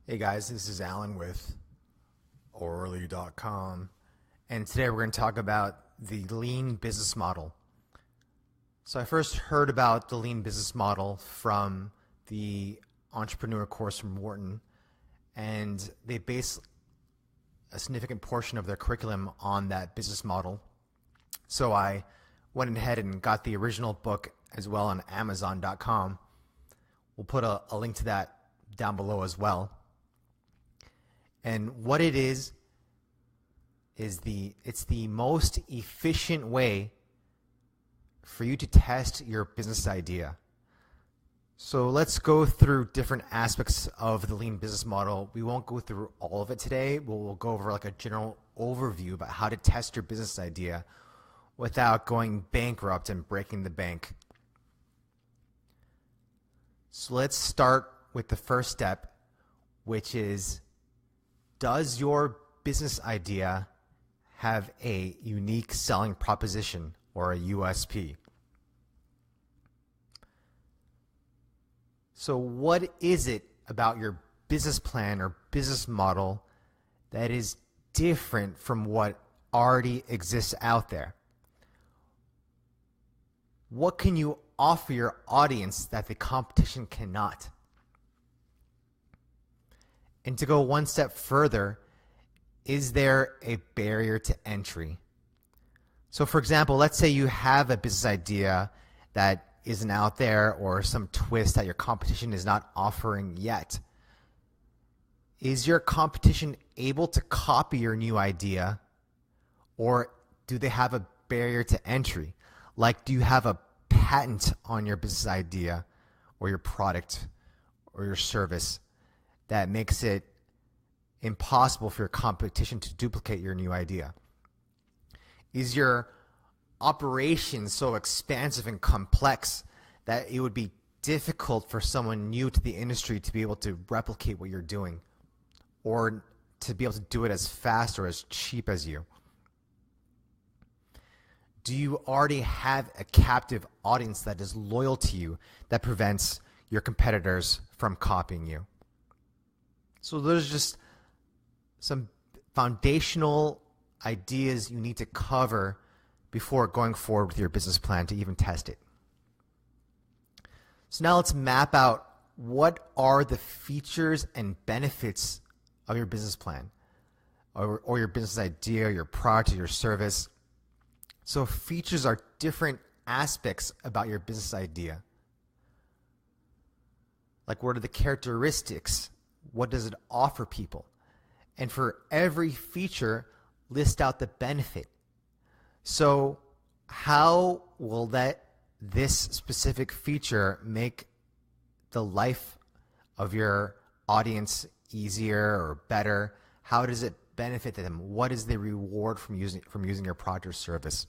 Hey guys, this is Alan with Orly.com, and today we're going to talk about the lean business model. So I first heard about the lean business model from the entrepreneur course from Wharton, and they base a significant portion of their curriculum on that business model. So I went ahead and got the original book as well on Amazon.com. We'll put a link to that down below as well. And what it is it's the most efficient way for you to test your business idea. So let's go through different aspects of the lean business model. We won't go through all of it today, but we'll go over like a general overview about how to test your business idea without going bankrupt and breaking the bank. So let's start with the first step, which is, does your business idea have a unique selling proposition or a USP? So what is it about your business plan or business model that is different from what already exists out there? What can you offer your audience that the competition cannot? And to go one step further, is there a barrier to entry? So for example, let's say you have a business idea that isn't out there or some twist that your competition is not offering yet. Is your competition able to copy your new idea, or do they have a barrier to entry? Like, do you have a patent on your business idea or your product or your service that makes it impossible for your competition to duplicate your new idea? Is your operation so expansive and complex that it would be difficult for someone new to the industry to be able to replicate what you're doing, or to be able to do it as fast or as cheap as you? Do you already have a captive audience that is loyal to you that prevents your competitors from copying you? So there's just some foundational ideas you need to cover before going forward with your business plan to even test it. So now let's map out what are the features and benefits of your business plan or your business idea, your product, or your service. So features are different aspects about your business idea. Like, what are the characteristics? What does it offer people? And for every feature, list out the benefit. So how will this specific feature make the life of your audience easier or better? How does it benefit them? What is the reward from using your product or service?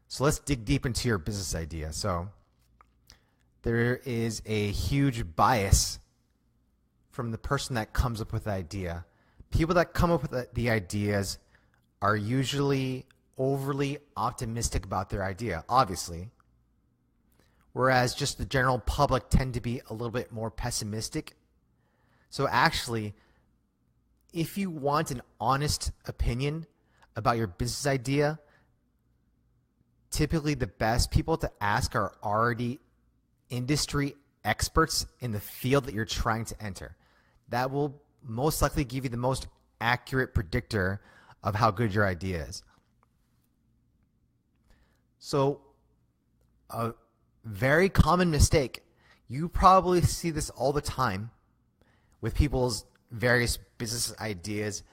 So let's dig deep into your business idea. So there is a huge bias from the person that comes up with the idea. People that come up with the ideas are usually overly optimistic about their idea, obviously, whereas just the general public tend to be a little bit more pessimistic. So actually, if you want an honest opinion about your business idea, typically the best people to ask are already industry experts in the field that you're trying to enter. That will most likely give you the most accurate predictor of how good your idea is. So a very common mistake, you probably see this all the time with people's various business ideas,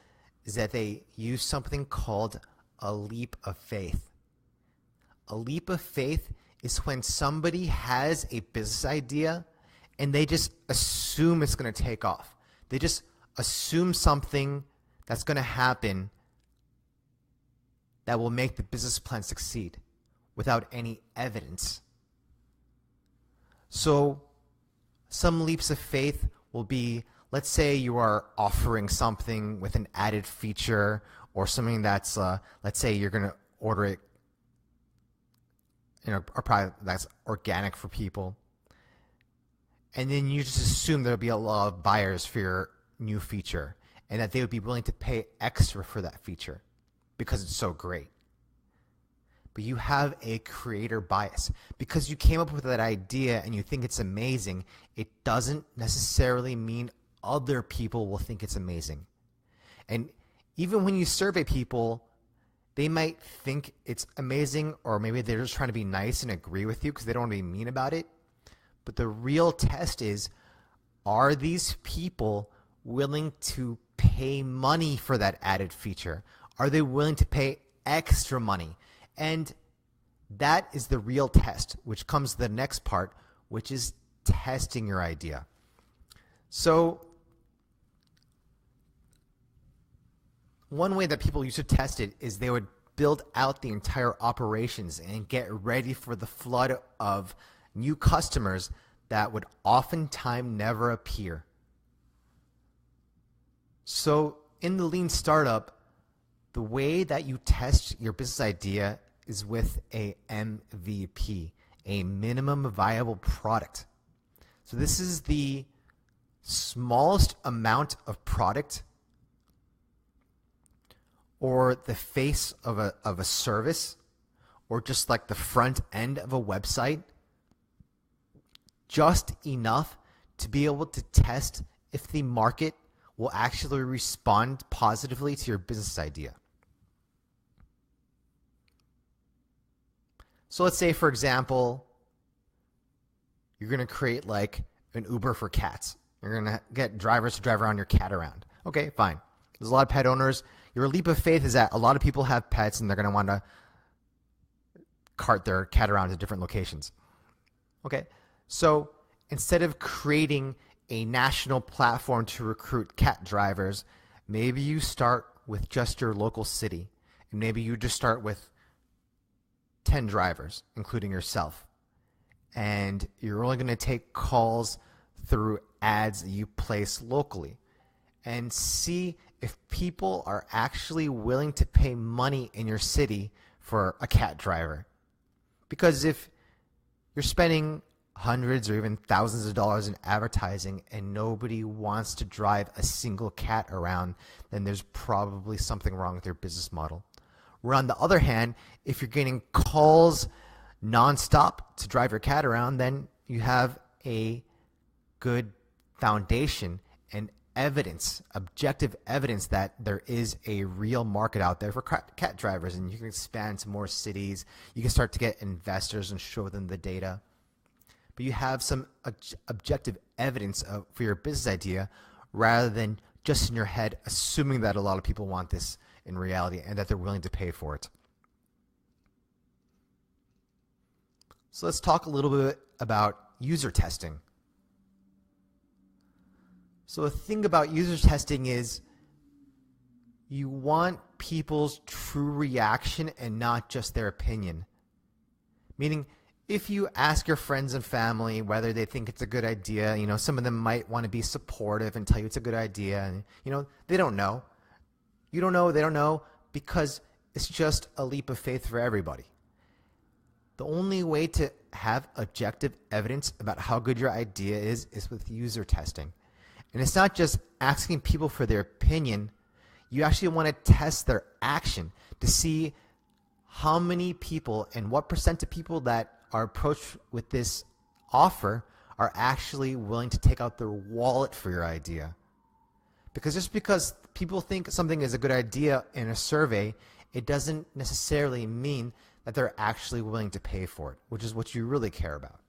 is that they use something called a leap of faith. A leap of faith is when somebody has a business idea and they just assume it's going to take off. They just assume something that's going to happen that will make the business plan succeed without any evidence. So some leaps of faith will be, let's say you are offering something with an added feature or something that's, let's say you're going to order it, a product that's organic for people. and then you just assume there'll be a lot of buyers for your new feature and that they would be willing to pay extra for that feature because it's so great. But you have a creator bias. Because you came up with that idea and you think it's amazing, it doesn't necessarily mean other people will think it's amazing. And even when you survey people, they might think it's amazing, or maybe they're just trying to be nice and agree with you because they don't want to be mean about it. But the real test is, are these people willing to pay money for that added feature? Are they willing to pay extra money? And that is the real test, which comes to the next part, which is testing your idea. So one way that people used to test it is they would build out the entire operations and get ready for the flood of new customers that would oftentimes never appear. So in the lean startup, the way that you test your business idea is with a MVP, a minimum viable product. So this is the smallest amount of product or the face of a service, or just like the front end of a website, just enough to be able to test if the market will actually respond positively to your business idea. So let's say, for example, you're going to create like an Uber for cats. You're going to get drivers to drive around your cat around. Okay, fine. There's a lot of pet owners. Your leap of faith is that a lot of people have pets and they're going to want to cart their cat around to different locations. Okay, so instead of creating a national platform to recruit cat drivers, maybe you start with just your local city. And maybe you just start with 10 drivers, including yourself. And you're only going to take calls through ads that you place locally. And see if people are actually willing to pay money in your city for a cat driver. Because if you're spending hundreds or even thousands of dollars in advertising and nobody wants to drive a single cat around, then there's probably something wrong with your business model. Where on the other hand, if you're getting calls nonstop to drive your cat around, then you have a good foundation and evidence, objective evidence that there is a real market out there for cat drivers, and you can expand to more cities. You can start to get investors and show them the data. But you have some objective evidence for your business idea rather than just in your head assuming that a lot of people want this in reality and that they're willing to pay for it. So let's talk a little bit about user testing. So the thing about user testing is you want people's true reaction and not just their opinion. Meaning, if you ask your friends and family whether they think it's a good idea, some of them might want to be supportive and tell you it's a good idea. And, they don't know. You don't know, they don't know, because it's just a leap of faith for everybody. The only way to have objective evidence about how good your idea is with user testing. And it's not just asking people for their opinion. You actually want to test their action to see how many people and what percent of people that are approached with this offer are actually willing to take out their wallet for your idea. Because just because people think something is a good idea in a survey, it doesn't necessarily mean that they're actually willing to pay for it, which is what you really care about.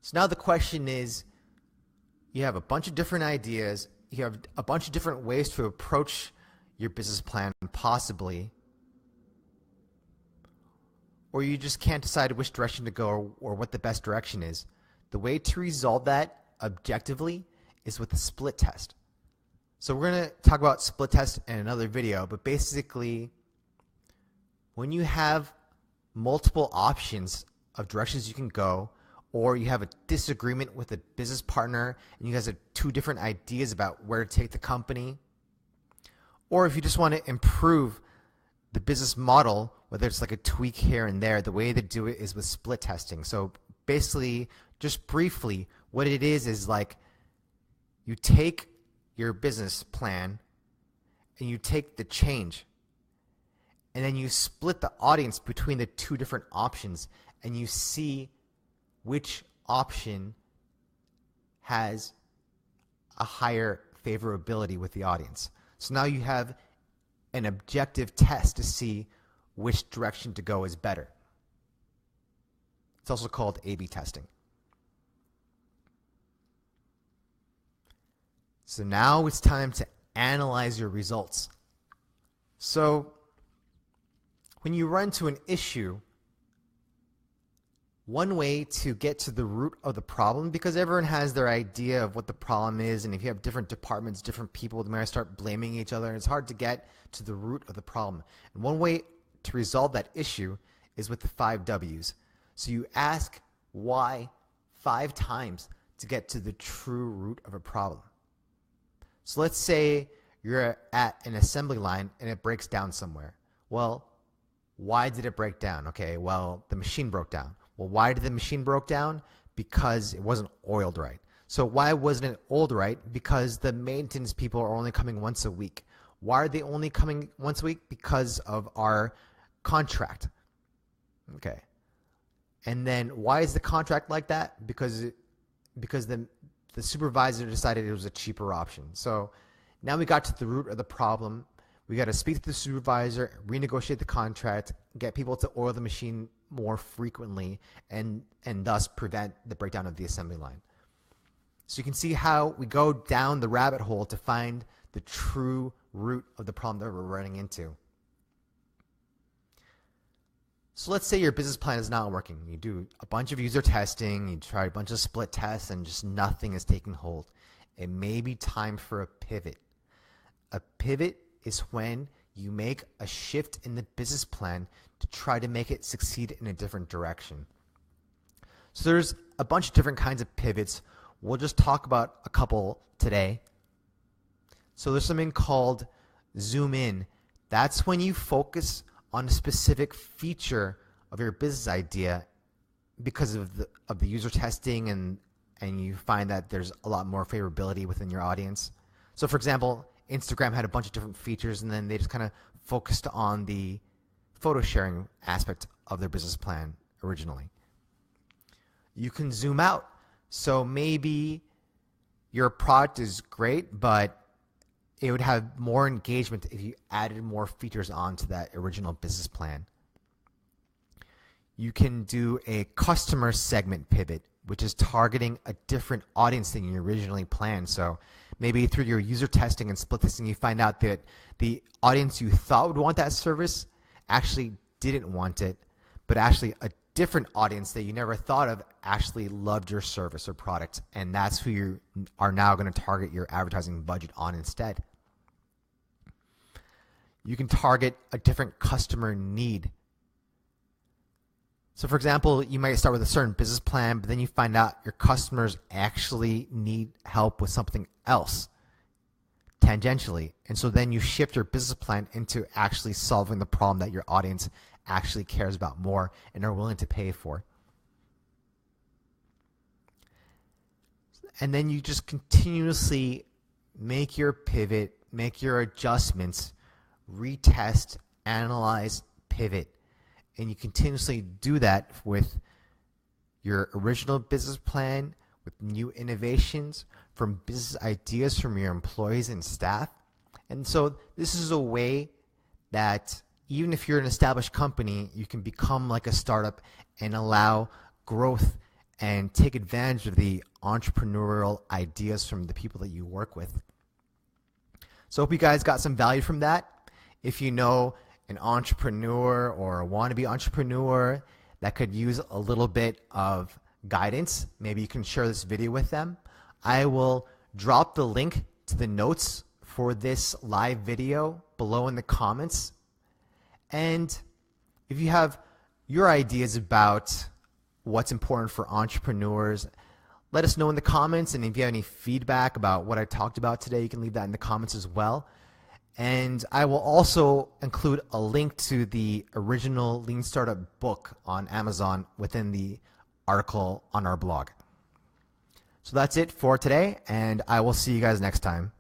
So now the question is, you have a bunch of different ideas, you have a bunch of different ways to approach your business plan possibly, or you just can't decide which direction to go or what the best direction is. The way to resolve that objectively is with a split test. So we're going to talk about split test in another video, but basically when you have multiple options of directions you can go, or you have a disagreement with a business partner and you guys have two different ideas about where to take the company, or if you just want to improve the business model, whether it's like a tweak here and there, the way to do it is with split testing. So basically Just briefly, what it is like you take your business plan and you take the change, and then you split the audience between the two different options, and you see which option has a higher favorability with the audience. So now you have an objective test to see which direction to go is better. It's also called A/B testing. So now it's time to analyze your results. So when you run into an issue, one way to get to the root of the problem, because everyone has their idea of what the problem is, and if you have different departments, different people, they might start blaming each other, and it's hard to get to the root of the problem. And one way to resolve that issue is with the 5 W's. So you ask why 5 times to get to the true root of a problem. So let's say you're at an assembly line and it breaks down somewhere. Well, why did it break down? Okay, well, the machine broke down. Well, why did the machine broke down? Because it wasn't oiled right. So why wasn't it oiled right? Because the maintenance people are only coming once a week. Why are they only coming once a week? Because of our contract. Okay. And then why is the contract like that? Because the supervisor decided it was a cheaper option. So now we got to the root of the problem. We got to speak to the supervisor, renegotiate the contract, get people to oil the machine more frequently, and thus prevent the breakdown of the assembly line. So you can see how we go down the rabbit hole to find the true root of the problem that we're running into. So let's say your business plan is not working. You do a bunch of user testing, you try a bunch of split tests, and just nothing is taking hold. It may be time for a pivot. A pivot is when you make a shift in the business plan to try to make it succeed in a different direction. So there's a bunch of different kinds of pivots. We'll just talk about a couple today. So there's something called zoom in. That's when you focus on a specific feature of your business idea because of the user testing, and you find that there's a lot more favorability within your audience. So for example, Instagram had a bunch of different features, and then they just kind of focused on the photo sharing aspect of their business plan originally. You can zoom out. So maybe your product is great, but it would have more engagement if you added more features onto that original business plan. You can do a customer segment pivot, which is targeting a different audience than you originally planned. So maybe through your user testing and split testing, you find out that the audience you thought would want that service actually didn't want it, but actually a different audience that you never thought of actually loved your service or product, and that's who you are now going to target your advertising budget on instead. You can target a different customer need. So for example, you might start with a certain business plan, but then you find out your customers actually need help with something else tangentially. And so then you shift your business plan into actually solving the problem that your audience actually cares about more and are willing to pay for. And then you just continuously make your pivot, make your adjustments, retest, analyze, pivot. And you continuously do that with your original business plan, with new innovations, from business ideas from your employees and staff. And so this is a way that even if you're an established company, you can become like a startup and allow growth and take advantage of the entrepreneurial ideas from the people that you work with. So I hope you guys got some value from that. If you know an entrepreneur or a wannabe entrepreneur that could use a little bit of guidance, maybe you can share this video with them. I will drop the link to the notes for this live video below in the comments. And if you have your ideas about what's important for entrepreneurs, let us know in the comments. And if you have any feedback about what I talked about today, you can leave that in the comments as well. And I will also include a link to the original Lean Startup book on Amazon within the article on our blog. So that's it for today, and I will see you guys next time.